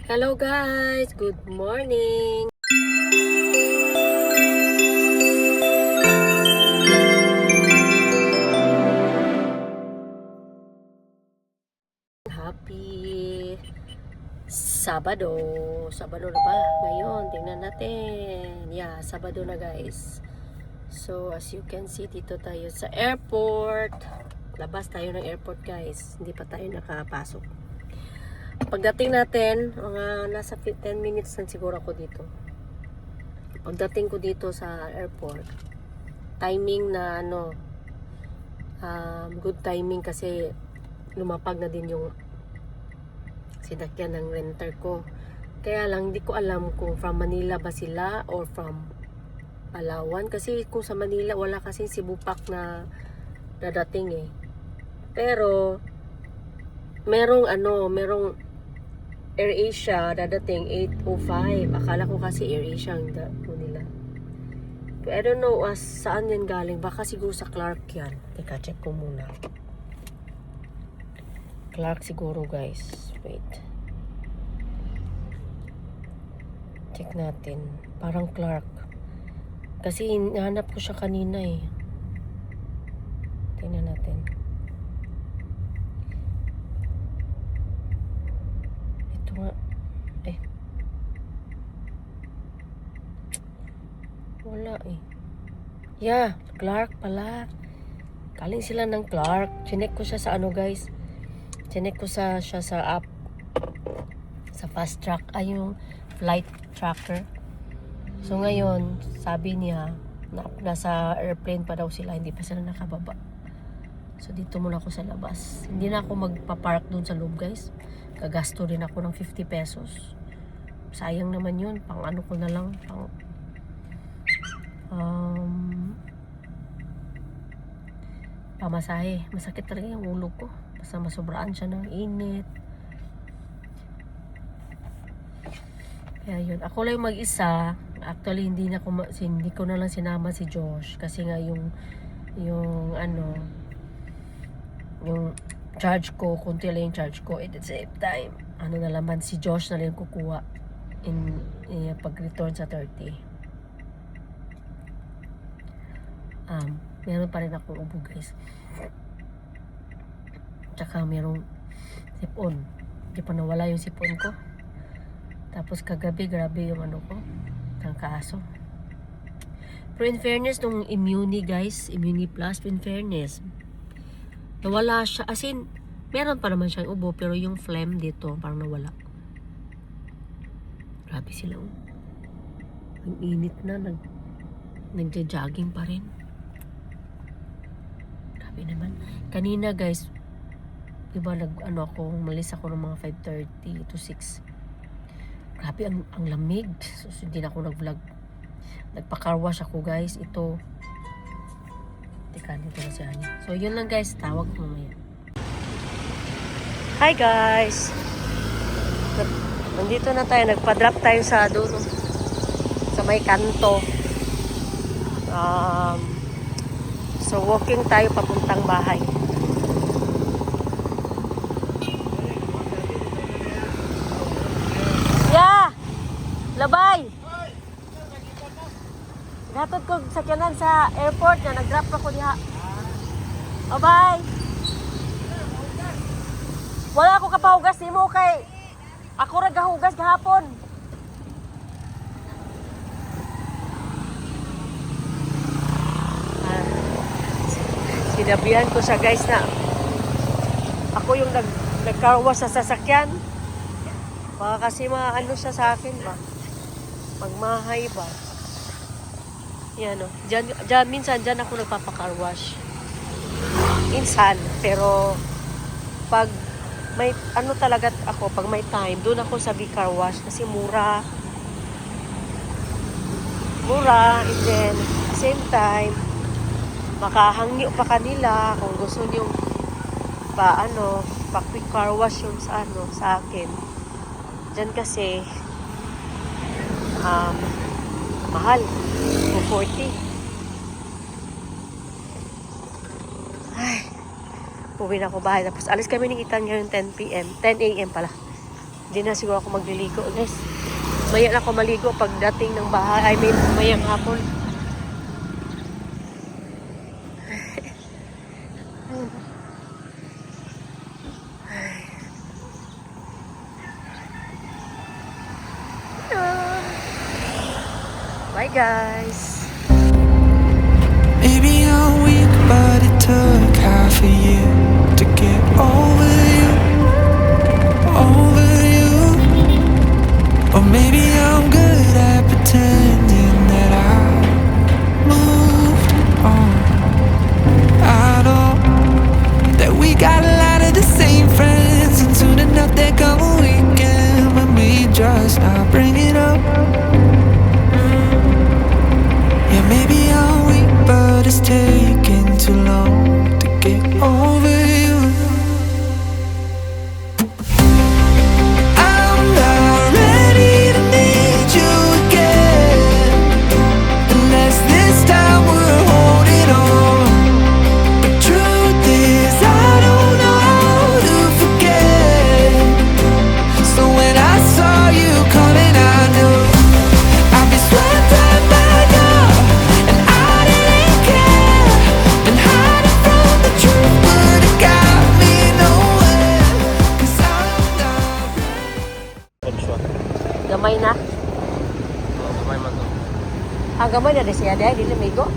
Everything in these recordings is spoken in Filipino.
Hello guys, good morning. Happy Sabado. Sabado na ba? Ngayon, tingnan natin. Yeah, Sabado na guys. So, as you can see, dito tayo sa airport. Labas tayo ng airport guys. Hindi pa tayo nakapasok. Pagdating natin, mga nasa 10 minutes na siguro ako dito. Pagdating ko dito sa airport, timing na good timing kasi lumapag na din yung sinakyan ng renter ko. Kaya lang, hindi ko alam kung from Manila ba sila or from Palawan. Kasi kung sa Manila, wala kasing Cebu-Pac na dadating eh. Pero, merong AirAsia dadating 8:05. Akala ko kasi AirAsia ang nila. But I don't know saan yan galing. Baka siguro sa Clark yan. Teka, check ko muna. Clark siguro guys. Wait. Check natin. Parang Clark. Kasi nahanap ko siya kanina eh. Tingnan natin. Ito nga. Wala eh. Yeah, Clark pala. Galing sila ng Clark. Chinek ko siya sa guys. Chinek ko siya sa app. Sa fast track. Ay yung flight tracker. So ngayon, sabi niya, nasa airplane pa daw sila, hindi pa sila nakababa. So dito muna ako sa labas. Hindi na ako magpa-park doon sa loob guys. Gagasto rin ako ng 50 pesos. Sayang naman yun. Pang ano ko na lang. Pamasahe. Masakit talaga yung ulo ko. Basta masobraan siya ng init. Kaya yun. Ako lang mag-isa. Actually, hindi ko na lang sinama si Josh. Kasi nga yung charge ko, kunti lang yung charge ko. At the same time, na laman, si Josh na lang kukuha pag-return sa 30. Meron pa rin akong ubo guys. Tsaka merong sipon. Hindi pa nawala yung sipon ko. Tapos kagabi, grabe yung ko, ang kaso. Pero in fairness, nung Immuni guys, Immuni Plus, in fairness, nawala siya. As in, meron pa naman siyang ubo, pero yung phlegm dito, parang nawala. Grabe sila. Ang init na, nagja-jogging pa rin. Grabe naman. Kanina guys, diba umalis ako ng mga 5:30 to 6. Grabe, ang lamig. So, hindi na ako nag-vlog. Nagpa-carwash ako guys. Ito. Teka, dito na si Anya. So, yun lang guys. Tawag ko mamaya. Hi guys! Nandito na tayo. Nagpa-drop tayo sa dulo. Sa may kanto. So, walking tayo papuntang bahay. Labay! Gatod ko sakyanan sa airport na nag-drop ako diha. Bye-bye! Wala ako kapahugas ni mo kay ako nagahugas gahapon. Sinabihan ko siya guys na ako yung nagkarwas sa sasakyan. Baka kasi siya sa akin ba? Magmahay ba? Yan o. Diyan, minsan dyan ako nagpapakarwash. Minsan. Pero pag may talaga ako, pag may time, doon ako sa car wash kasi mura. And then, same time, makahangyo pa kanila kung gusto nyo pa quick car wash yung sa akin. Diyan kasi mahal. 240. Ay, uwi na ako bahay. Tapos alis kami ng Itan ngayon 10 a.m. pala. Hindi na siguro ako magliligo, guys. Maya na ako maligo pagdating ng bahay. I mean, mayang hapon. Bye, guys. Maybe I'm weak, but it took half a year to get over you, over you. Or maybe I'm good at pretending that I moved on. I know that we got a lot of the same friends, and soon enough there come a weekend when we just not bring it up. Yeah, maybe I'm weak, but it's taking too long to get over you. I'm not ready to need you again, unless this time we're holding on. The truth is I don't know how to forget. So when I saw you coming, I knew I'd be swept right back up, and I didn't care. Been hiding from the truth, but it got me nowhere. 'Cause I'm not Gamay na. Gamay man to. Ah, gamay na siya dahil dili migo.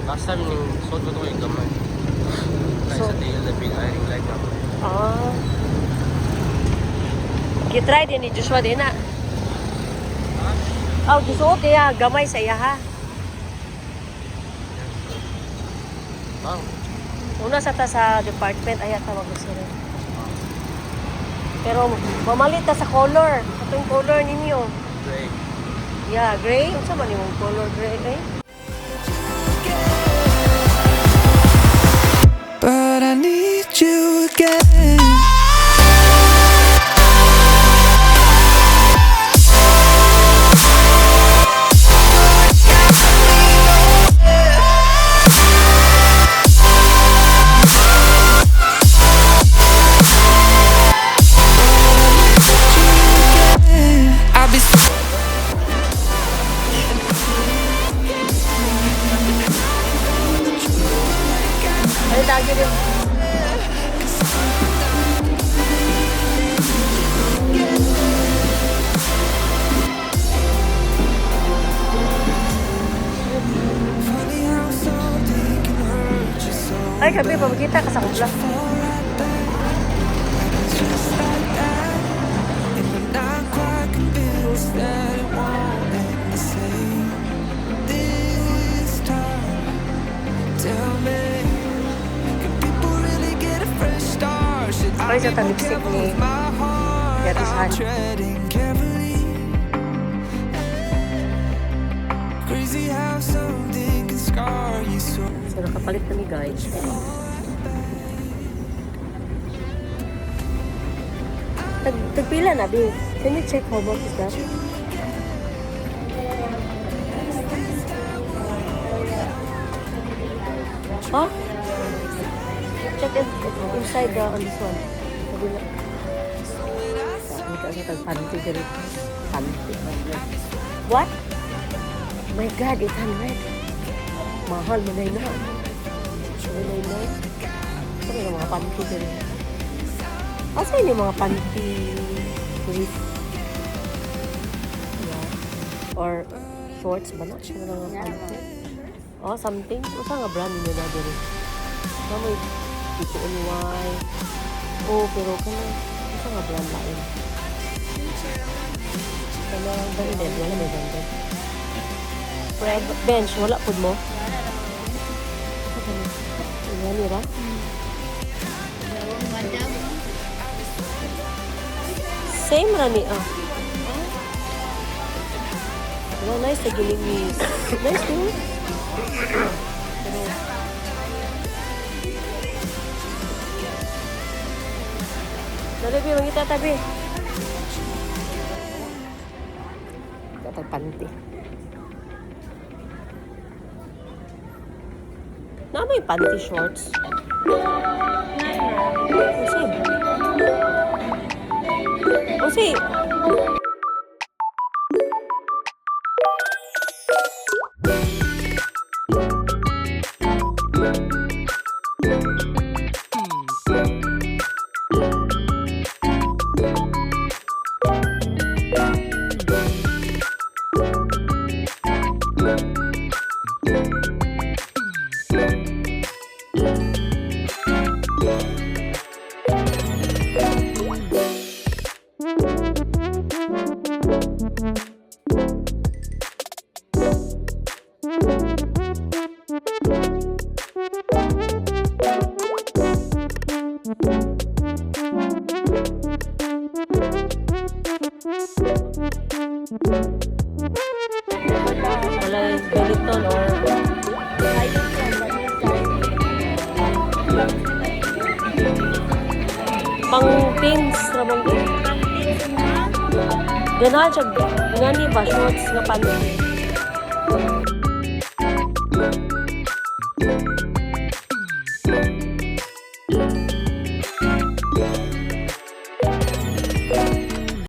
Last time yung suot ko to yung gamay. Kaya sa tail na big iron light na. Ah. Kitry din ni Joshua din na. Oh, gisuot niya. Gamay sa iya ha. Wow. Una sa ta sa department, ay tawag ko sila. Pero mamalit ta sa color. Itong color ninyo. Great. Yeah, gray. Unsa man yung color gray eh? but I need you again. I'll be Ay, lagi din. funny how something can hurt you so. Ay, kami, pamikita ka sa kubla. Just like that, and I'm not quite convinced that it won't end the same this time. Tell me, can people really get a fresh start? Should I Ay, sa be more talipsik careful ni with my heart? Gatis I'm Han. treading carefully. Crazy how something can scar you so. So, nakapalit kami, guys. Tagpila na, Bi. Can you check how much is that? Huh? Check it inside on this one. Kabila. Sabi ka sa tag-panty ganito. Panty. What? Oh my God, 800. Mahal, manay na. Manay na. Ano yung mga panty ganito? Asa yun yung mga panty brief? Yeah. Or shorts ba na? Ano lang ang panty? Oh, something. Usa nga brand nyo na dito. Na may DKNY. Oh, pero kaya usa nga brand lain. Kaya branded. Wala may branded. Fred Bench. Wala po mo? Wala nira? Same rani ah. Wala, nice na giling ni. Nice too. Pero, dali, Bi, mangita tabi. Katag panty. Na may panty shorts. Same. Usi. Wala yung skeleton or pang teens ramang din. Ganahan siya, gani ba, shorts nga panty.